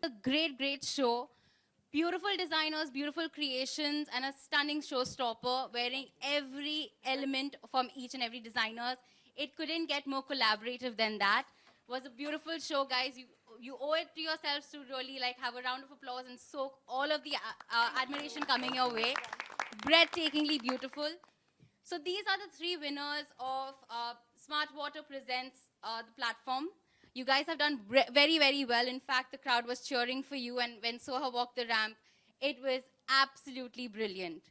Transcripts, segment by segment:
A great, great show. Beautiful designers, beautiful creations, and a stunning showstopper wearing every element from each and every designers. It couldn't get more collaborative than that. It was a beautiful show, guys. You owe it to yourselves to really like have a round of applause and soak all of the admiration coming your way. Breathtakingly beautiful. So these are the three winners of Smart Water Presents the platform. You guys have done very, very well. In fact, the crowd was cheering for you, and when Soha walked the ramp, it was absolutely brilliant.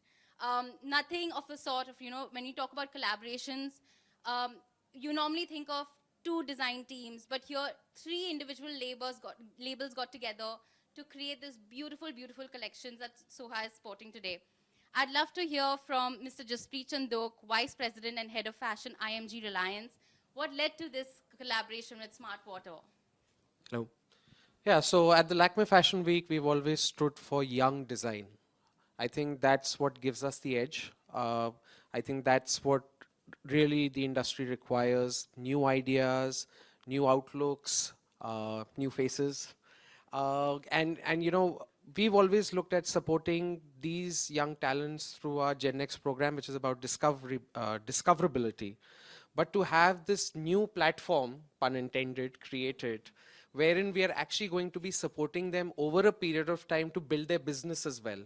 Nothing of the sort of, when you talk about collaborations, you normally think of two design teams, but here three individual labels got together to create this beautiful, beautiful collections that Soha is sporting today. I'd love to hear from Mr. Jaspreet Chandok, Vice President and Head of Fashion, IMG Reliance. What led to this collaboration with Smart Water? Hello. Yeah, so at the Lakme Fashion Week, we've always stood for young design. I think that's what gives us the edge. I think that's what really the industry requires: new ideas, new outlooks, new faces. And we've always looked at supporting these young talents through our Gen X program, which is about discoverability. But to have this new platform, pun intended, created, wherein we are actually going to be supporting them over a period of time to build their business as well.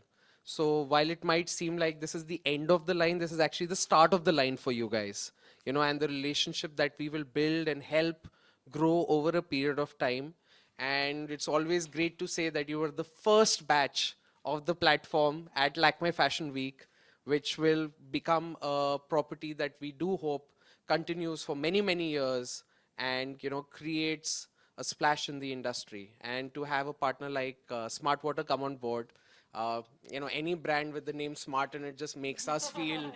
So while it might seem like this is the end of the line, this is actually the start of the line for you guys. And the relationship that we will build and help grow over a period of time. And it's always great to say that you were the first batch of the platform at Lakme Fashion Week, which will become a property that we do hope continues for many, many years and creates a splash in the industry. And to have a partner like Smart Water come on board, any brand with the name Smart in it just makes us feel,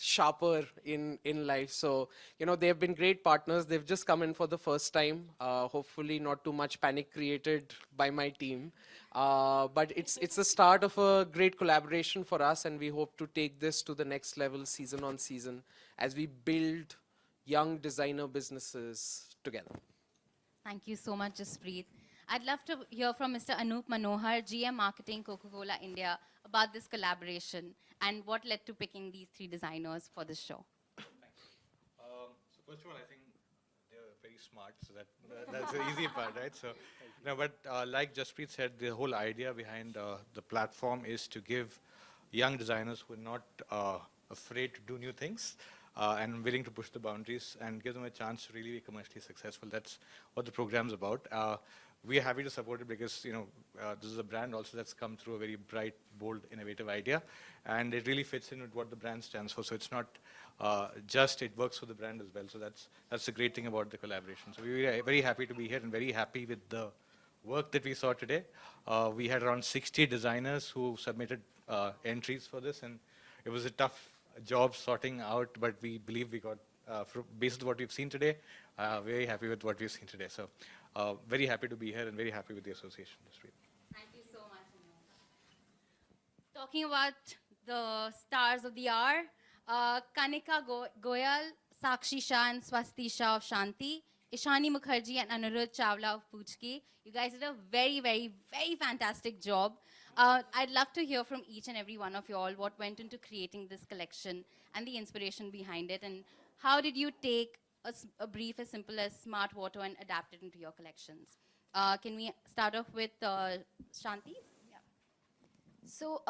sharper in life. So, they've been great partners. They've just come in for the first time. Hopefully not too much panic created by my team. But it's the start of a great collaboration for us, and we hope to take this to the next level season on season as we build young designer businesses together. Thank you so much, Jaspreet. I'd love to hear from Mr. Anup Manohar, GM Marketing, Coca-Cola India, about this collaboration and what led to picking these three designers for this show. So first of all, I think they're very smart, so that's the easy part, right? So, but like Jaspreet said, the whole idea behind the platform is to give young designers who are not afraid to do new things and willing to push the boundaries and give them a chance to really be commercially successful. That's what the program's about. We are happy to support it because this is a brand also that's come through a very bright, bold, innovative idea, and it really fits in with what the brand stands for. So it's not just it works for the brand as well. So that's the great thing about the collaboration. So we are very happy to be here and very happy with the work that we saw today. We had around 60 designers who submitted entries for this, and it was a tough job sorting out, but we believe we got, based on what we've seen today, very happy with what we've seen today. So very happy to be here and very happy with the association. Thank you so much. Talking about the stars of the hour, Kanika Goyal, Sakshi Shah and Swasti Shah of Shanti, Ishani Mukherjee and Anirudh Chawla of Puchki. You guys did a very, very, very fantastic job. I'd love to hear from each and every one of you all what went into creating this collection and the inspiration behind it, and how did you take a brief as simple as Smart Water and adapt it into your collections? Can we start off with Shanti? So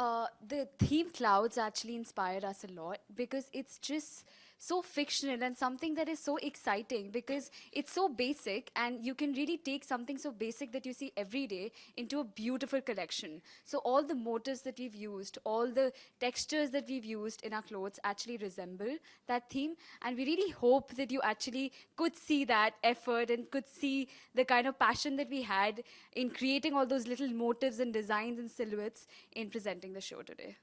the theme clouds actually inspired us a lot because it's just so fictional and something that is so exciting because it's so basic, and you can really take something so basic that you see every day into a beautiful collection. So all the motifs that we've used, all the textures that we've used in our clothes actually resemble that theme, and we really hope that you actually could see that effort and could see the kind of passion that we had in creating all those little motifs and designs and silhouettes in presenting the show today.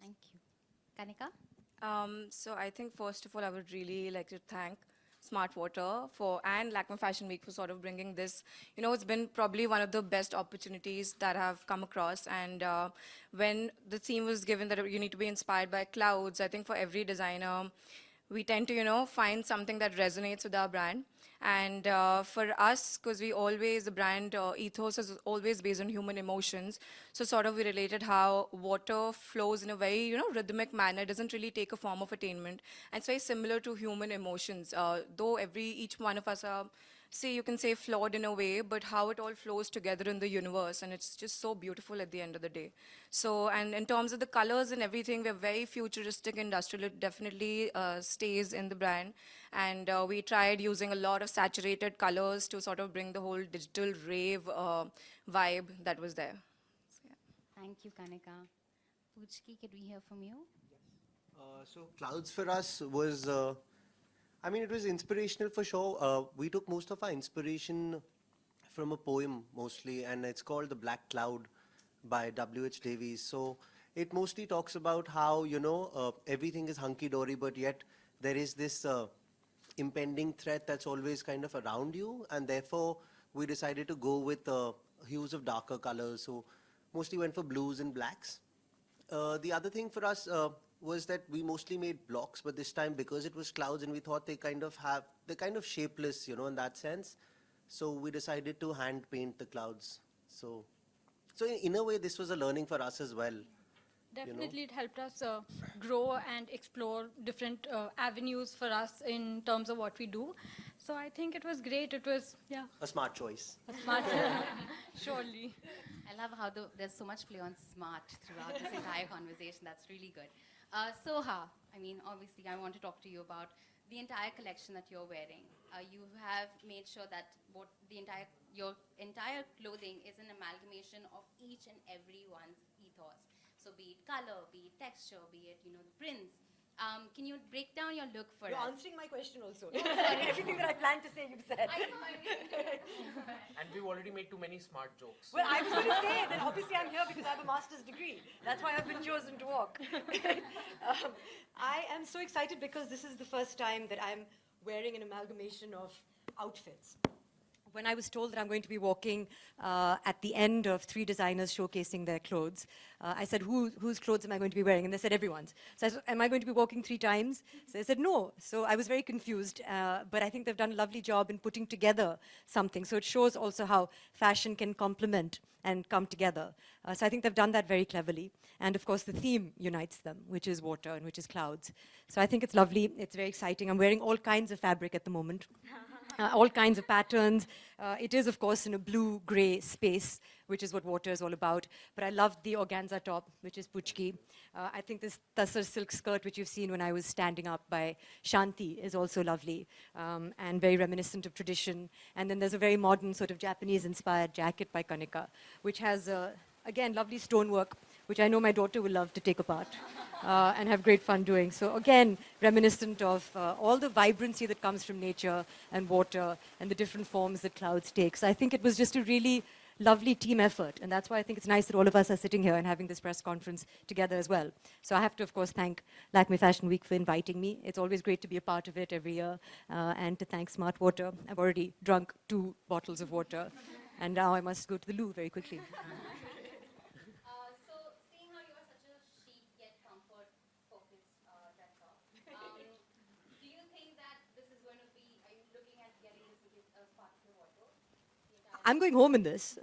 Thank you. Kanika? So I think first of all, I would really like to thank Smart Water and Lakme Fashion Week for sort of bringing this. It's been probably one of the best opportunities that I've come across. And when the theme was given that you need to be inspired by clouds, I think for every designer, we tend to, find something that resonates with our brand. And for us, because the brand ethos is always based on human emotions. So sort of we related how water flows in a very, rhythmic manner. It doesn't really take a form of attainment. And it's very similar to human emotions. Though each one of us are, you can say flawed in a way, but how it all flows together in the universe, and it's just so beautiful at the end of the day. So, and in terms of the colors and everything, we're very futuristic, industrial. It definitely stays in the brand, and we tried using a lot of saturated colors to sort of bring the whole digital rave vibe that was there. Thank you, Kanika. Poochki, could we hear from you? So clouds for us was, I mean, it was inspirational for sure. We took most of our inspiration from a poem mostly, and it's called The Black Cloud by W.H. Davies. So it mostly talks about how, everything is hunky-dory, but yet there is this impending threat that's always kind of around you, and therefore we decided to go with hues of darker colors. So mostly went for blues and blacks. The other thing for us was that we mostly made blocks, but this time because it was clouds and we thought they're kind of shapeless, in that sense. So we decided to hand paint the clouds. So in a way, this was a learning for us as well. Definitely, it helped us grow and explore different avenues for us in terms of what we do. So I think it was great. It was, yeah, A smart choice. a smart, surely. I love how there's so much play on smart throughout this entire conversation. That's really good. Soha, I mean, obviously, I want to talk to you about the entire collection that you're wearing. You have made sure that your entire clothing is an amalgamation of each and everyone's ethos. So be it color, be it texture, be it, the prints. Can you break down your look for You're us? answering my question also. Everything that I planned to say, you've said. I know, I mean, And we've already made too many smart jokes. Well, I was going to say that obviously I'm here because I have a master's degree. That's why I've been chosen to walk. I am so excited because this is the first time that I'm wearing an amalgamation of outfits. When I was told that I'm going to be walking at the end of 3 designers showcasing their clothes, I said, whose clothes am I going to be wearing? And they said, everyone's. So I said, am I going to be walking 3 times? So they said, no. So I was very confused, but I think they've done a lovely job in putting together something. So it shows also how fashion can complement and come together. So I think they've done that very cleverly. And of course, the theme unites them, which is water and which is clouds. So I think it's lovely. It's very exciting. I'm wearing all kinds of fabric at the moment. All kinds of patterns. It is, of course, in a blue-gray space, which is what water is all about. But I love the organza top, which is Poochki. I think this Tassar silk skirt, which you've seen when I was standing up by Shanti, is also lovely and very reminiscent of tradition. And then there's a very modern sort of Japanese-inspired jacket by Kanika, which has, again, lovely stonework, which I know my daughter will love to take apart and have great fun doing. So again, reminiscent of all the vibrancy that comes from nature and water and the different forms that clouds take. So I think it was just a really lovely team effort. And that's why I think it's nice that all of us are sitting here and having this press conference together as well. So I have to, of course, thank Lakme Fashion Week for inviting me. It's always great to be a part of it every year. And to thank Smart Water. I've already drunk 2 bottles of water. And now I must go to the loo very quickly. So, seeing how you are such a chic yet comfort-focused dresser, do you think that this is going to be? Are you looking at getting this as part of your wardrobe? I'm going home in this,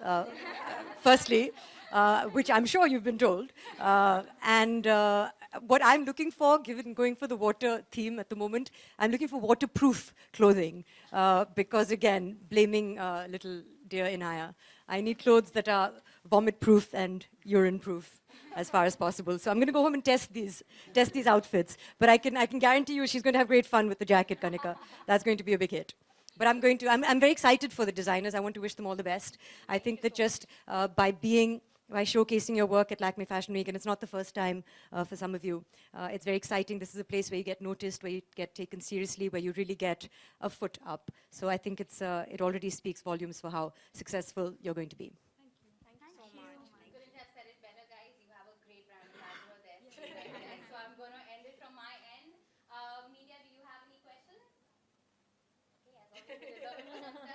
firstly, which I'm sure you've been told. And what I'm looking for, given going for the water theme at the moment, I'm looking for waterproof clothing. Because again, blaming little dear Inaya, I need clothes that are vomit-proof and urine-proof as far as possible. So I'm going to go home and test these outfits. But I can guarantee you she's going to have great fun with the jacket, Kanika. That's going to be a big hit. But I'm very excited for the designers. I want to wish them all the best. I think that just by showcasing your work at Lakme Fashion Week, and it's not the first time for some of you, it's very exciting. This is a place where you get noticed, where you get taken seriously, where you really get a foot up. So I think it already speaks volumes for how successful you're going to be. Couldn't have said it better, guys. You have a great brand ambassador there. So I'm going to end it from my end. Media, do you have any questions? Okay, as always,